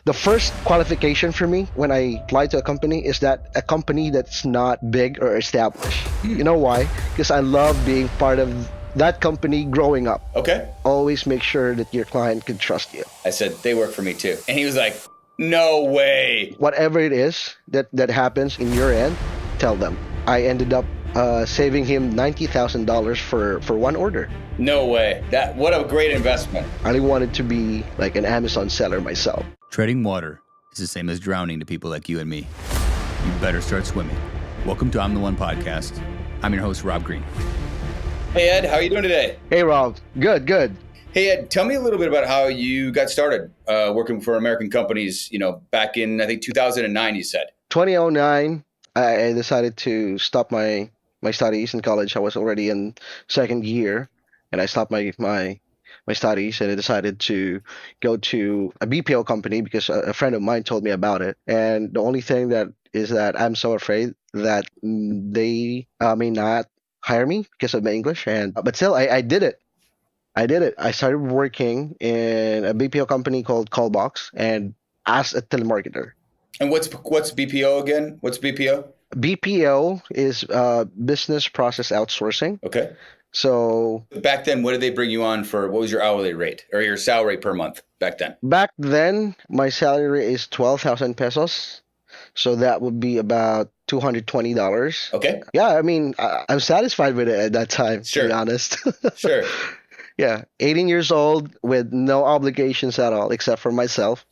The first qualification for me when I apply to a company is that a company that's not big or established. You know why? Because I love being part of that company growing up. Okay. Always make sure that your client can trust you. I said, they work for me too. And he was like, no way. Whatever it is that happens in your end, tell them. I ended up saving him $90,000 for one order. No way. What a great investment. I wanted to be like an Amazon seller myself. Treading water is the same as drowning to people like you and me. You better start swimming. Welcome to I'm the One podcast. I'm your host, Rob Green. Hey, Ed, how are you doing today? Hey, Rob. Good. Hey, Ed, tell me a little bit about how you got started working for American companies, back in, I think, 2009, you said. 2009, I decided to stop my studies in college. I was already in second year, and I stopped my studies, and I decided to go to a BPO company because a friend of mine told me about it. And the only thing that is that I'm so afraid that they may not hire me because of my English. And but still, I did it. I did it. I started working in a BPO company called Callbox and as a telemarketer. And what's BPO again? What's BPO? BPO is business process outsourcing. Okay. So Back then, what did they bring you on for? What was your hourly rate or your salary per month back then? back then, my salary is 12,000 pesos. So that would be about $220. Okay. Yeah, I mean, I'm satisfied with it at that time, Sure. to be honest. Sure. Yeah, 18 years old with no obligations at all except for myself.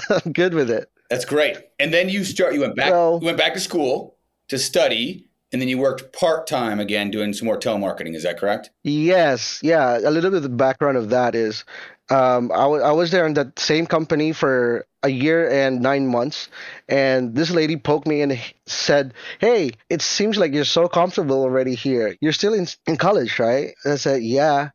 I'm good with it. That's great. And then you went back. Well- You went back to school to study, and then you worked part-time again doing some more telemarketing. Is that correct? Yes, yeah. A little bit of the background of that is I was there in that same company for a year and 9 months, and this lady poked me and said, "Hey, it seems like you're so comfortable already here. You're still in college, right?" And I said, "Yeah,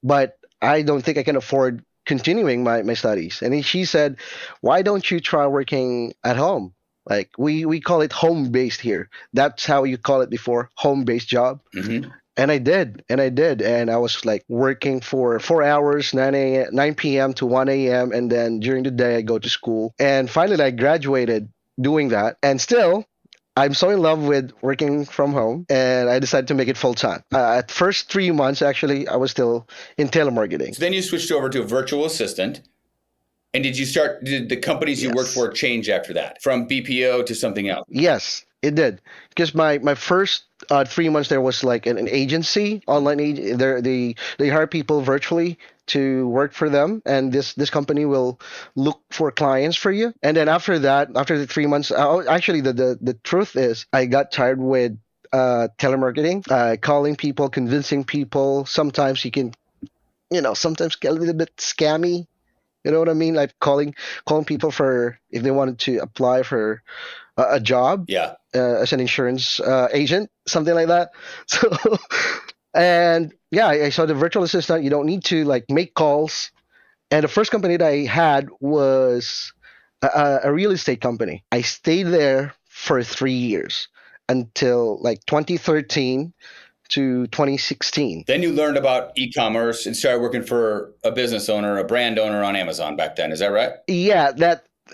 but I don't think I can afford continuing my studies." And then she said, "Why don't you try working at home? Like we call it home based here. That's how you call it before, home based job." Mm-hmm. And I did, and I was like working for 4 hours, 9 p.m. to 1 a.m., and then during the day I go to school. And finally, I graduated doing that, and still, I'm so in love with working from home, and I decided to make it full time. At first 3 months, actually, I was still in telemarketing. So then you switched over to a virtual assistant. And did the companies you worked Yes. for change after that from BPO to something else? Yes, it did. Because my first 3 months there was like an agency, online agency. They hire people virtually to work for them, and this company will look for clients for you. And then after that, after the 3 months, actually the truth is I got tired with telemarketing, calling people, convincing people. Sometimes you can, sometimes get a little bit scammy. You know what I mean? Like calling people for if they wanted to apply for a job Yeah. as an insurance agent, something like that. So, and yeah, I saw the virtual assistant. You don't need to like make calls. And the first company that I had was a real estate company. I stayed there for 3 years until like 2013 to 2016. Then you learned about e-commerce and started working for a business owner, a brand owner on Amazon back then. Is that right? Yeah,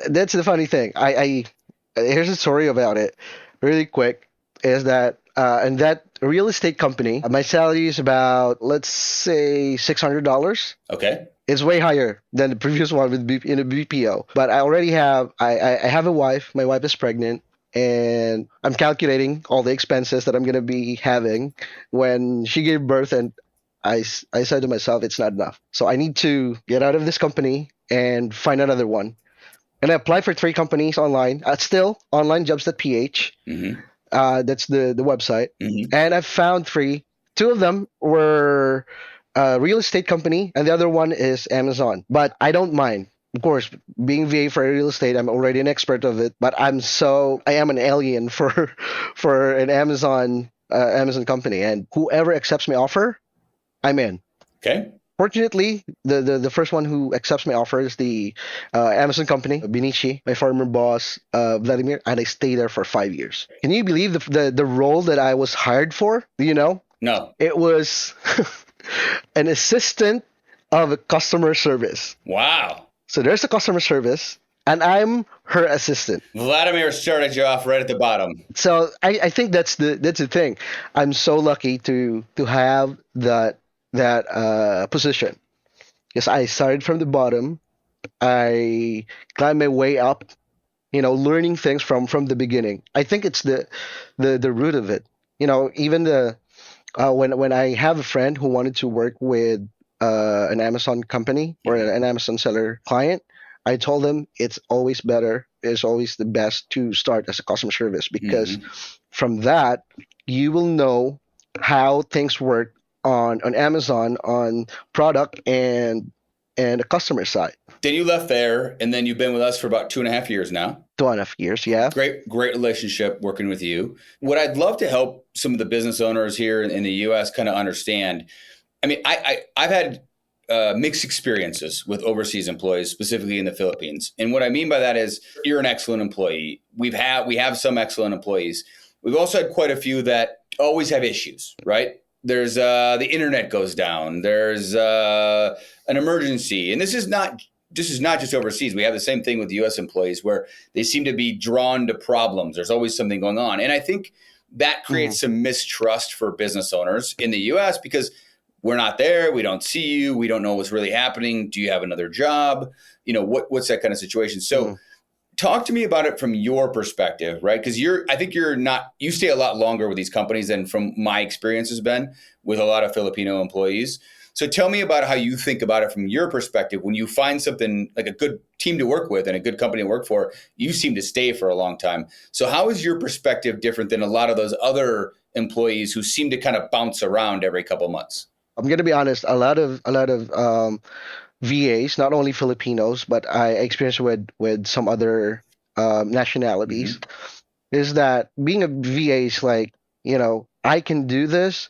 that's the funny thing. I here's a story about it, really quick. Is that in that real estate company, my salary is about, let's say, $600. Okay. It's way higher than the previous one in a BPO. But I already have I have a wife. My wife is pregnant, and I'm calculating all the expenses that I'm gonna be having when she gave birth, and I said to myself, it's not enough. So I need to get out of this company and find another one. And I applied for three companies online. Still onlinejobs.ph. Mm-hmm. That's the website. Mm-hmm. And I found three. Two of them were a real estate company, and the other one is Amazon. But I don't mind. Of course, being VA for real estate, I'm already an expert of it. But I am an alien for for an Amazon company, and whoever accepts my offer, I'm in. Okay. Fortunately, the first one who accepts my offer is the Amazon company, Benici, my former boss, Vladimir, and I stayed there for 5 years. Can you believe the role that I was hired for? Do you know? No. It was an assistant of a customer service. Wow. So there's a customer service, and I'm her assistant. Vladimir started you off right at the bottom. So I think that's the thing. I'm so lucky to have that position because I started from the bottom. I climbed my way up, learning things from the beginning. I think it's the root of it. Even the when I have a friend who wanted to work with an Amazon company or an Amazon seller client, I told them it's always better, it's always the best to start as a customer service because Mm-hmm. from that you will know how things work on Amazon on product and the customer side. Then you left there, and then you've been with us for about 2.5 years now. 2.5 years, yeah. Great relationship working with you. What I'd love to help some of the business owners here in the U.S. kind of understand. I mean, I've had mixed experiences with overseas employees, specifically in the Philippines. And what I mean by that is, you're an excellent employee. We have some excellent employees. We've also had quite a few that always have issues, right? There's the internet goes down. There's an emergency, and this is not just overseas. We have the same thing with U.S. employees where they seem to be drawn to problems. There's always something going on, and I think that creates some mistrust for business owners in the U.S. because we're not there. We don't see you. We don't know what's really happening. Do you have another job? What's that kind of situation? So talk to me about it from your perspective, right? Because you stay a lot longer with these companies than from my experience has been with a lot of Filipino employees. So tell me about how you think about it from your perspective. When you find something like a good team to work with and a good company to work for, you seem to stay for a long time. So how is your perspective different than a lot of those other employees who seem to kind of bounce around every couple of months? I'm gonna be honest. A lot of VAs, not only Filipinos, but I experienced with some other nationalities, is that being a VA is like, I can do this,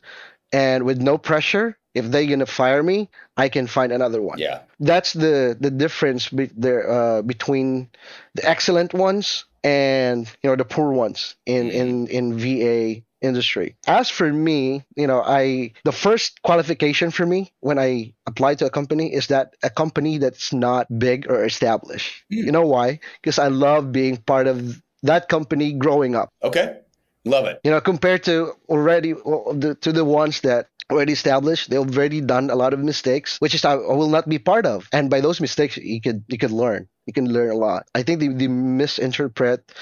and with no pressure. If they're gonna fire me, I can find another one. Yeah. That's the difference between the excellent ones and the poor ones in VA industry. As for me, I the first qualification for me when I apply to a company is that a company that's not big or established. You know why? Because I love being part of that company growing up. Okay. Love it. Compared to the ones that already established, they've already done a lot of mistakes, which is I will not be part of. And by those mistakes, you could learn. You can learn a lot. I think they misinterpret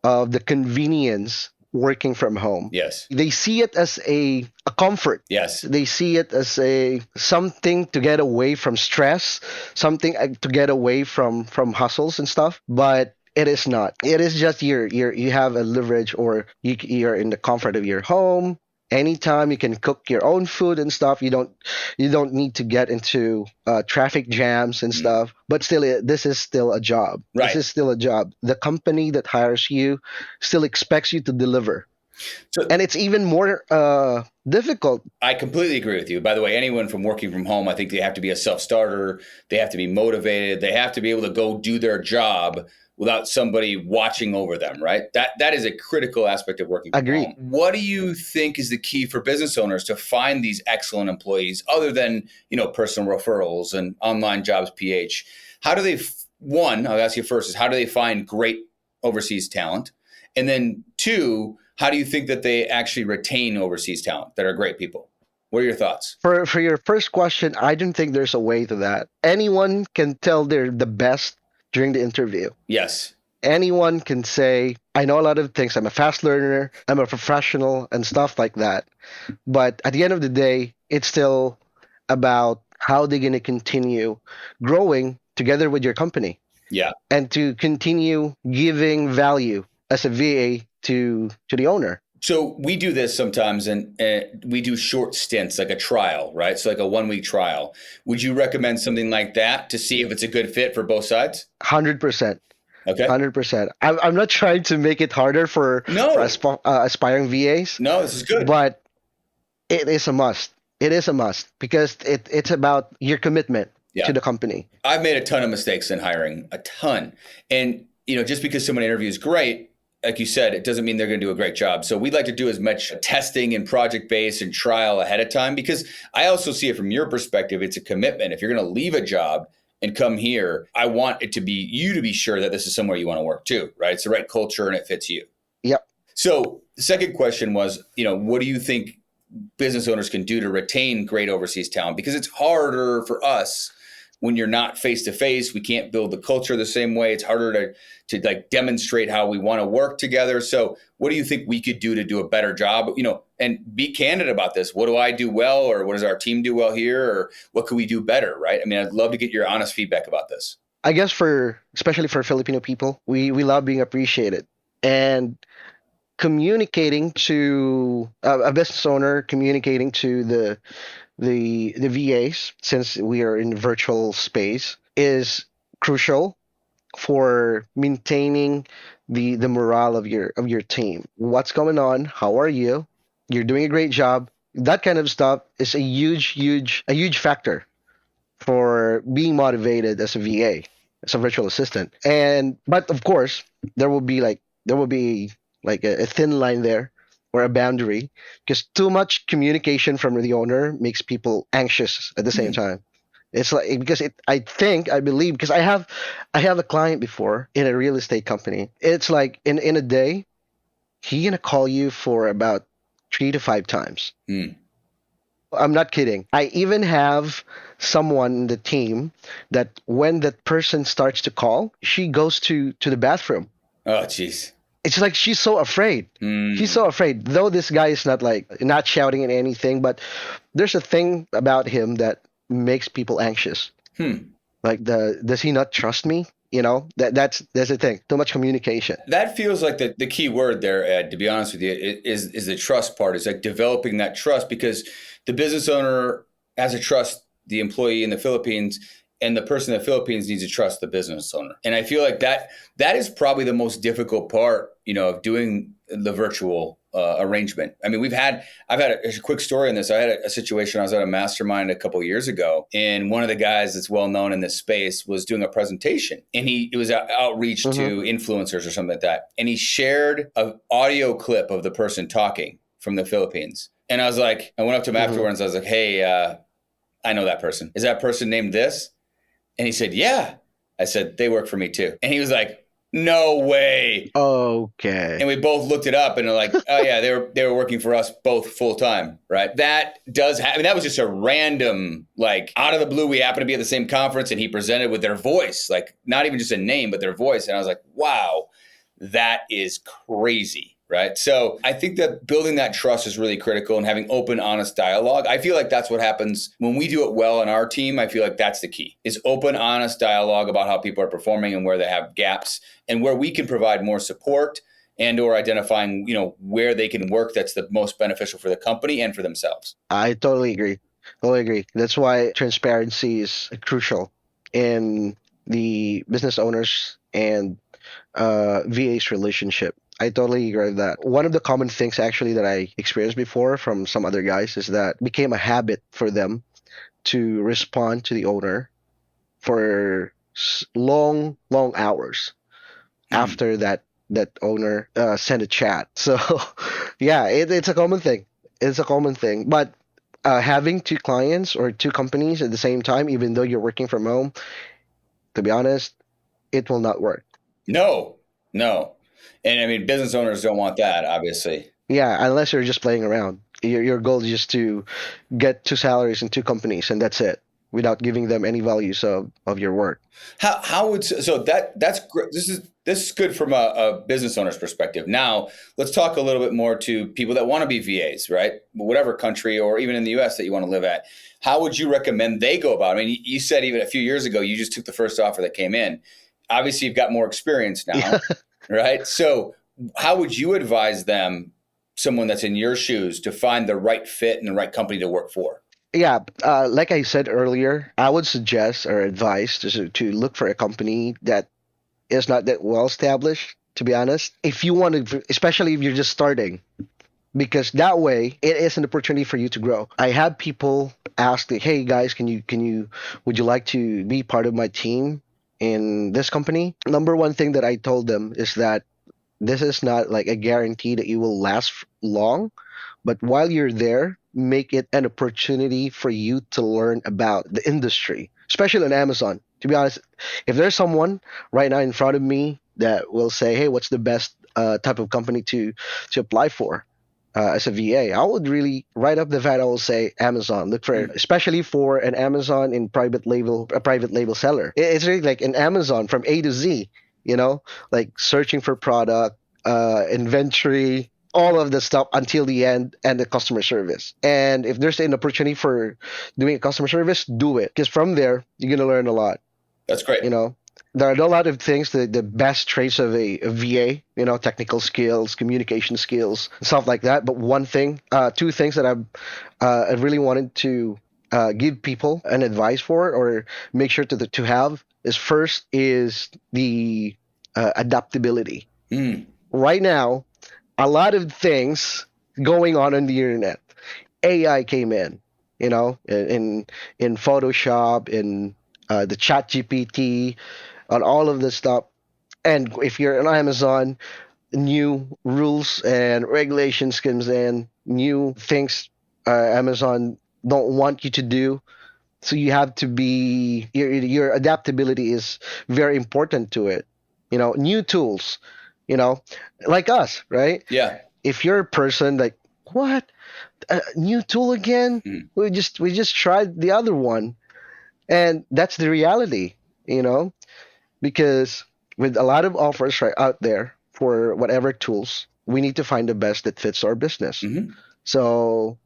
of the convenience working from home. Yes. They see it as a comfort. Yes. They see it as a something to get away from stress, something to get away from hustles and stuff. But it is not. It is just you have a leverage, or you're in the comfort of your home. Anytime you can cook your own food and stuff. You don't need to get into traffic jams and stuff. But still, this is still a job. Right. This is still a job. The company that hires you still expects you to deliver. So, And it's even more difficult. I completely agree with you. By the way, anyone from working from home, I think they have to be a self-starter. They have to be motivated. They have to be able to go do their job without somebody watching over them, right? That is a critical aspect of working from Agreed. home. What do you think is the key for business owners to find these excellent employees, other than personal referrals and online jobs PH? How do they? One, I'll ask you first: is how do they find great overseas talent? And then two, how do you think that they actually retain overseas talent that are great people? What are your thoughts? For your first question, I don't think there's a way to that. Anyone can tell they're the best during the interview. Yes. Anyone can say, I know a lot of things. I'm a fast learner. I'm a professional and stuff like that. But at the end of the day, it's still about how they're going to continue growing together with your company. Yeah. And to continue giving value as a VA to the owner. So we do this sometimes, and we do short stints, like a trial, right? So like a 1-week trial. Would you recommend something like that to see if it's a good fit for both sides? 100%. Okay. 100%. I'm not trying to make it harder for aspiring VAs. No, this is good. But it is a must. It is a must because it's about your commitment to the company. I've made a ton of mistakes in hiring, a ton. And, just because someone interviews great, like you said, it doesn't mean they're going to do a great job. So we'd like to do as much testing and project-based and trial ahead of time, because I also see it from your perspective. It's a commitment. If you're going to leave a job and come here, I want it to be you to be sure that this is somewhere you want to work too, right? It's the right culture and it fits you. Yep. So the second question was, what do you think business owners can do to retain great overseas talent? Because it's harder for us when you're not face to face. We can't build the culture the same way. It's harder to like demonstrate how we want to work together. So what do you think we could do a better job, and be candid about this? What do I do well, or what does our team do well here, or what could we do better? Right. I mean, I'd love to get your honest feedback about this. I guess especially for Filipino people, we love being appreciated, and communicating to a business owner, communicating to the VAs, since we are in virtual space, is crucial for maintaining the morale of your team. What's going on? How are you? You're doing a great job. That kind of stuff is a huge factor for being motivated as a VA, as a virtual assistant. And but of course, there will be like a thin line there, or a boundary, because too much communication from the owner makes people anxious at the same time. It's like, because I believe, because I have a client before in a real estate company. It's like in a day, he gonna call you for about 3 to 5 times. Mm. I'm not kidding. I even have someone in the team that when that person starts to call, she goes to the bathroom. Oh, geez. It's like she's so afraid. She's so afraid. Though this guy is not shouting at anything, but there's a thing about him that makes people anxious. Like, does he not trust me? That's the thing. Too much communication. That feels like the key word there, Ed, to be honest with you, is the trust part. It's like developing that trust, because the business owner has to trust the employee in the Philippines, and the person in the Philippines needs to trust the business owner. And I feel like that is probably the most difficult part, of doing the virtual arrangement. I mean, I've had a quick story on this. I had a situation. I was at a mastermind a couple of years ago, and one of the guys that's well known in this space was doing a presentation, and it was outreach to influencers or something like that. And he shared an audio clip of the person talking from the Philippines. And I went up to him afterwards. I was like, hey, I know that person. Is that person named this? And he said, yeah. I said, they work for me too. And he was like, no way. Okay. And we both looked it up and are like, oh yeah, they were working for us both full time, right? That does happen. That was just a random, like, out of the blue. We happened to be at the same conference, and he presented with their voice, like not even just a name, but their voice. And I was like, wow, that is crazy. Right. So I think that building that trust is really critical, and having open, honest dialogue. I feel like that's what happens when we do it well in our team. I feel like that's the key, is open, honest dialogue about how people are performing and where they have gaps, and where we can provide more support, and or identifying, where they can work that's the most beneficial for the company and for themselves. I totally agree. Totally agree. That's why transparency is crucial in the business owners and VA's relationship. I totally agree with that. One of the common things actually that I experienced before from some other guys is that it became a habit for them to respond to the owner for long, long hours after that owner sent a chat. So yeah, it's a common thing. It's a common thing. But having two clients or two companies at the same time, even though you're working from home, to be honest, it will not work. No. And I mean, business owners don't want that, obviously. Yeah, unless you're just playing around. Your goal is just to get two salaries in two companies, and that's it, without giving them any values of your work. That's great. This is good from a business owner's perspective. Now let's talk a little bit more to people that want to be VAs, right? Whatever country or even in the US that you want to live at. How would you recommend they go about it? I mean, you said even a few years ago you just took the first offer that came in. Obviously, you've got more experience now, right? So how would you advise them, someone that's in your shoes, to find the right fit and the right company to work for? Yeah, like I said earlier, I would suggest or advise to look for a company that is not that well established, to be honest. If you want to, especially if you're just starting, because that way it is an opportunity for you to grow. I had people ask, "Hey guys, would you like to be part of my team in this company?" Number one thing that I told them is that this is not like a guarantee that you will last long, but while you're there, make it an opportunity for you to learn about the industry, especially on Amazon. To be honest, if there's someone right now in front of me that will say, "Hey, what's the best type of company to apply for?" As a VA, I would really right up the bat. I will say Amazon. Look for, Mm. especially for an Amazon in private label, a private label seller. It's really like an Amazon from A to Z. You know, like searching for product, inventory, all of the stuff until the end, and the customer service. And if there's an opportunity for doing a customer service, do it, because from there you're gonna learn a lot. That's great. You know, there are a lot of things, the best traits of a VA, you know, technical skills, communication skills, stuff like that. But one thing, two things that I really wanted to give people an advice for, or make sure to have, is first is the adaptability. Mm. Right now, a lot of things going on the internet. AI came in, you know, in Photoshop, in the Chat GPT, on all of this stuff. And if you're on Amazon, new rules and regulations comes in, new things Amazon don't want you to do. So you have to be, your adaptability is very important to it. You know, new tools, you know, like us, right? Yeah. If you're a person like, what, a new tool again? Mm. We just tried the other one, and that's the reality, you know, because with a lot of offers right out there for whatever tools, we need to find the best that fits our business. Mm-hmm. So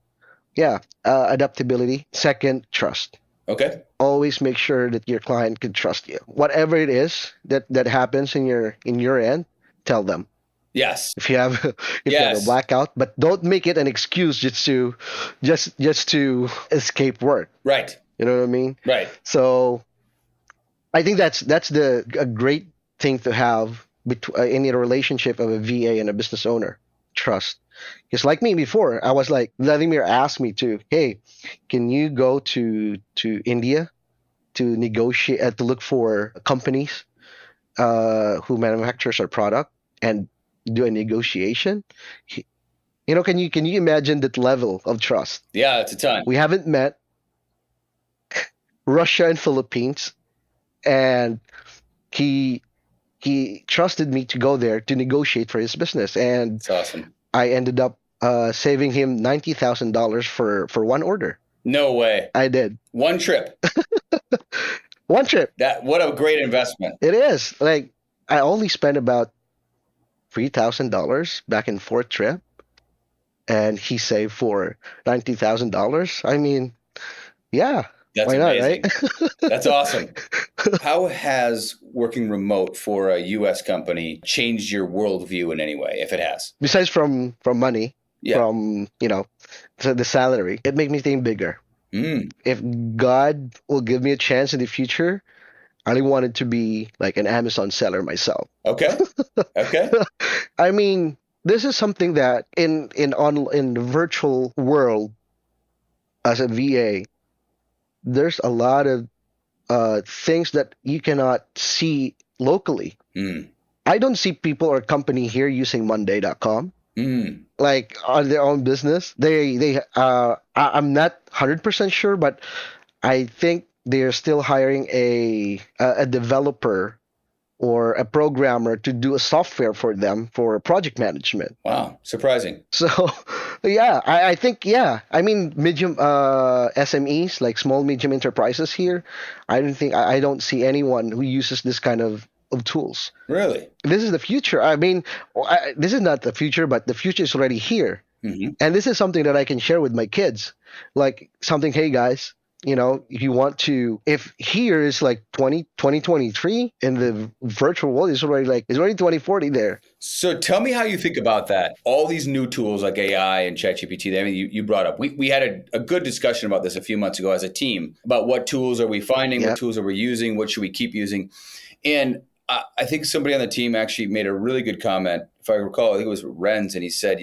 yeah, adaptability. Second, trust. Okay. Always make sure that your client can trust you. Whatever it is that happens in your end, tell them. Yes. If you have if you have a Yes. blackout, but don't make it an excuse just to escape work. Right. You know what I mean? Right. So I think that's the a great thing to have in a relationship of a VA and a business owner. Trust. Because like me before, I was like, Vladimir asked me to, hey, can you go to India to negotiate, to look for companies who manufactures our product and do a negotiation? You know, can you imagine that level of trust? Yeah, it's a ton. We haven't met. Russia and Philippines, and he he trusted me to go there to negotiate for his business, and It's awesome. I ended up saving him $90,000 for one order. No way. I did One trip. one trip. What a great investment. It is like I only spent about $3,000 back and forth trip, and he saved for $90,000. I mean, yeah, That's why not, right? amazing. That's awesome. How has working remote for a US company changed your worldview in any way, if it has? Besides from money, Yeah. from the salary, it made me think bigger. Mm. If God will give me a chance in the future, I really wanted to be like an Amazon seller myself. Okay. Okay. I mean, this is something that in the virtual world, as a VA, there's a lot of things that you cannot see locally. Mm. I don't see people or company here using Monday.com Mm. like on their own business. I'm not 100% sure, but I think they're still hiring a developer or a programmer to do a software for them for project management. Wow. Surprising. So yeah, I think, yeah, I mean, medium SMEs, like small medium enterprises here, I don't see anyone who uses this kind of tools. Really? This is the future. I mean, this is not the future, but the future is already here. Mm-hmm. And this is something that I can share with my kids. Like something, hey guys, if you want to, if here is like 2023 in the virtual world, it's already 2040 there. So tell me how you think about that. All these new tools like AI and ChatGPT, I mean, you brought up. We had a good discussion about this a few months ago as a team about what tools are we finding, Yeah. what tools are we using, what should we keep using. And I think somebody on the team actually made a really good comment. If I recall, I think it was Renz, and he said,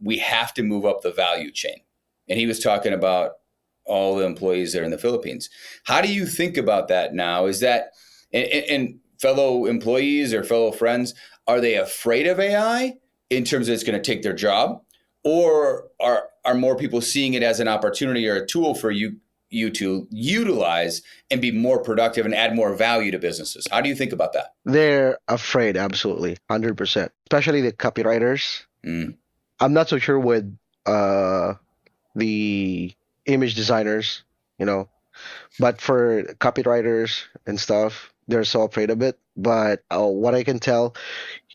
we have to move up the value chain. And he was talking about all the employees there in the Philippines. How do you think about that now? Is that, and fellow employees or fellow friends, are they afraid of AI in terms of it's going to take their job? Or are more people seeing it as an opportunity or a tool for you you to utilize and be more productive and add more value to businesses? How do you think about that? They're afraid, absolutely, 100%. Especially the copywriters. Mm. I'm not so sure with uh, the image designers, you know, but for copywriters and stuff, they're so afraid of it. But what I can tell,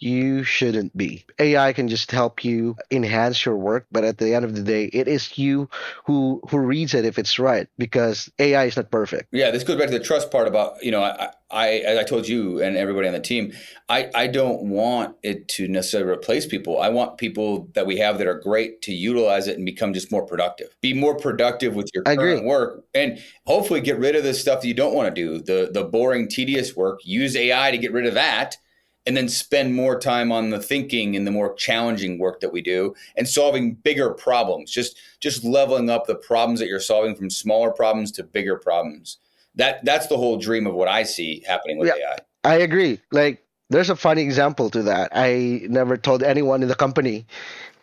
you shouldn't be. AI can just help you enhance your work, but at the end of the day, it is you who reads it if it's right, because AI is not perfect. Yeah, this goes back to the trust part about, as I told you and everybody on the team, I don't want it to necessarily replace people. I want people that we have that are great to utilize it and become just more productive. Be more productive with your I current agree. work, and hopefully get rid of the stuff that you don't want to do, the boring, tedious work. Use AI to get rid of that, and then spend more time on the thinking and the more challenging work that we do and solving bigger problems. Just leveling up the problems that you're solving from smaller problems to bigger problems. That's the whole dream of what I see happening with Yeah, AI. I agree. Like, there's a funny example to that. I never told anyone in the company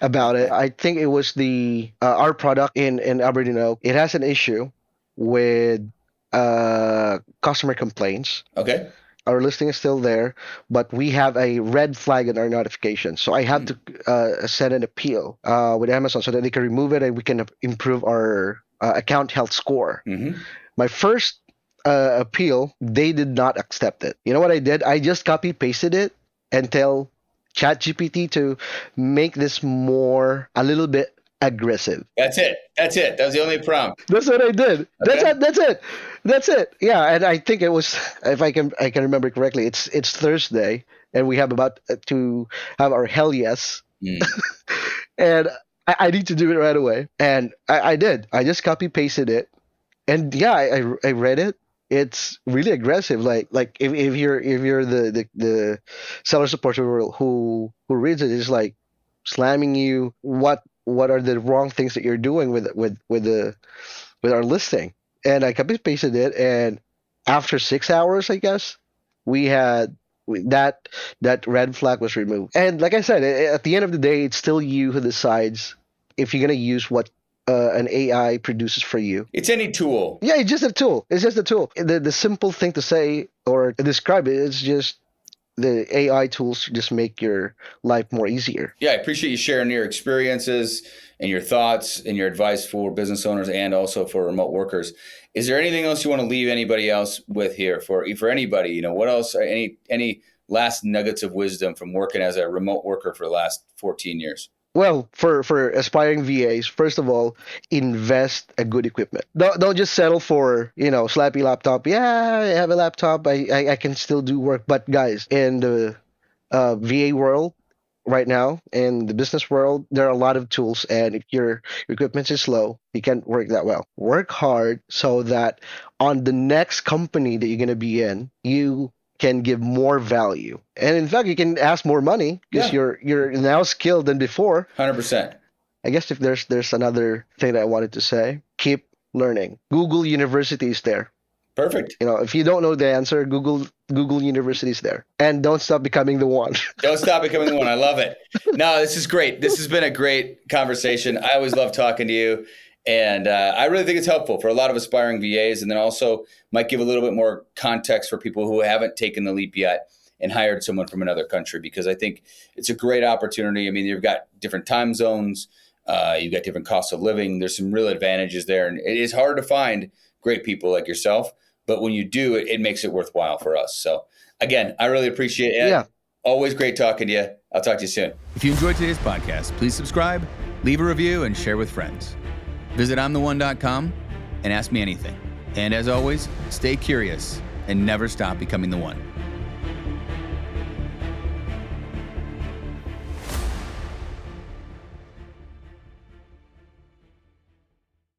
about it. I think it was the our product in Aberdeen Oak. It has an issue with customer complaints. Okay. Our listing is still there, but we have a red flag in our notification. So I have to send an appeal with Amazon so that they can remove it and we can improve our account health score. Mm-hmm. My first appeal, they did not accept it. You know what I did? I just copy pasted it and tell ChatGPT to make this a little bit aggressive. That's it. That was the only prompt. That's what I did. That's Okay. it. That's it. That's it. Yeah, and I think it was, if I can remember correctly, it's Thursday, and we have about to have our hell yes, Mm. and I need to do it right away, and I did. I just copy pasted it, and yeah, I read it. It's really aggressive. Like if you're the seller support who reads it, is like slamming you. What are the wrong things that you're doing with our listing? And I copy pasted it, and after 6 hours, I guess we had that red flag was removed. And like I said, at the end of the day, it's still you who decides if you're gonna use what an AI produces for you. It's any tool. Yeah, it's just a tool. It's just a tool. The simple thing to say or describe it is just the AI tools just make your life more easier. Yeah, I appreciate you sharing your experiences and your thoughts and your advice for business owners and also for remote workers. Is there anything else you want to leave anybody else with here for anybody? What else? Any last nuggets of wisdom from working as a remote worker for the last 14 years? Well, for aspiring VAs, first of all, invest a good equipment. Don't just settle for slappy laptop. Yeah, I have a laptop. I can still do work. But guys, in the VA world right now, in the business world, there are a lot of tools, and if your equipment is slow, you can't work that well. Work hard so that on the next company that you're gonna be in, you can give more value, and in fact, you can ask more money because Yeah. you're now skilled than before. 100%. I guess if there's another thing that I wanted to say, keep learning. Google University is there. Perfect. If you don't know the answer, Google University is there, and don't stop becoming the one. Don't stop becoming the one. I love it. No, this is great. This has been a great conversation. I always love talking to you. And I really think it's helpful for a lot of aspiring VAs, and then also might give a little bit more context for people who haven't taken the leap yet and hired someone from another country, because I think it's a great opportunity. I mean, you've got different time zones, you've got different costs of living. There's some real advantages there, and it is hard to find great people like yourself. But when you do, it makes it worthwhile for us. So again, I really appreciate it. Yeah. Always great talking to you. I'll talk to you soon. If you enjoyed today's podcast, please subscribe, leave a review, and share with friends. Visit I'mTheOne.com and ask me anything. And as always, stay curious and never stop becoming the one.